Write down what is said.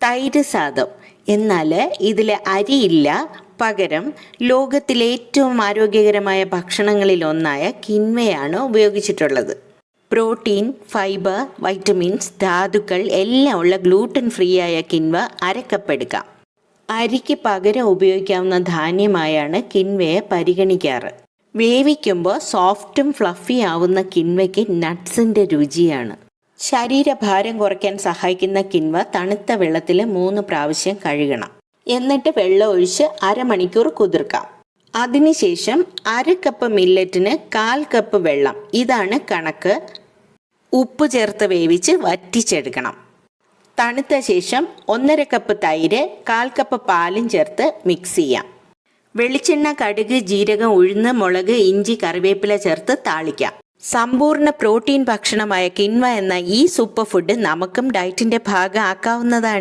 തൈര് സാദം. എന്നാൽ ഇതിൽ അരിയില്ല. പകരം ലോകത്തിലെ ഏറ്റവും ആരോഗ്യകരമായ ഭക്ഷണങ്ങളിലൊന്നായ കിൻവയാണ് ഉപയോഗിച്ചിട്ടുള്ളത്. പ്രോട്ടീൻ, ഫൈബർ, വൈറ്റമിൻസ്, ധാതുക്കൾ എല്ലാം ഉള്ള ഗ്ലൂട്ടൻ ഫ്രീ ആയ കിൻവ അരക്കപ്പ് എടുക്കാം. അരിക്ക് പകരം ഉപയോഗിക്കാവുന്ന ധാന്യമായാണ് കിൻവയെ പരിഗണിക്കാറ്. വേവിക്കുമ്പോൾ സോഫ്റ്റും ഫ്ലഫി ആവുന്ന കിൻവയ്ക്ക് നട്ട്സിൻ്റെ രുചിയാണ്. ശരീരഭാരം കുറയ്ക്കാൻ സഹായിക്കുന്ന കിൻവ തണുത്ത വെള്ളത്തിൽ 3 പ്രാവശ്യം കഴുകണം. എന്നിട്ട് വെള്ളം ഒഴിച്ച് അരമണിക്കൂർ കുതിർക്കാം. അതിനുശേഷം 1/2 കപ്പ് മില്ലറ്റിന് 1/4 കപ്പ് വെള്ളം, ഇതാണ് കണക്ക്. ഉപ്പ് ചേർത്ത് വേവിച്ച് വറ്റിച്ചെടുക്കണം. തണുത്ത ശേഷം 1/2 കപ്പ് തൈര്, 1/4 കപ്പ് പാലും ചേർത്ത് മിക്സ് ചെയ്യാം. വെളിച്ചെണ്ണ, കടുക്, ജീരകം, ഉഴുന്ന്, മുളക്, ഇഞ്ചി, കറിവേപ്പില ചേർത്ത് താളിക്കാം. സമ്പൂർണ്ണ പ്രോട്ടീൻ ഭക്ഷണമായ കിൻവ എന്ന ഈ സൂപ്പർ ഫുഡ് നമുക്കും ഡയറ്റിൻ്റെ ഭാഗമാക്കാവുന്നതാണ്.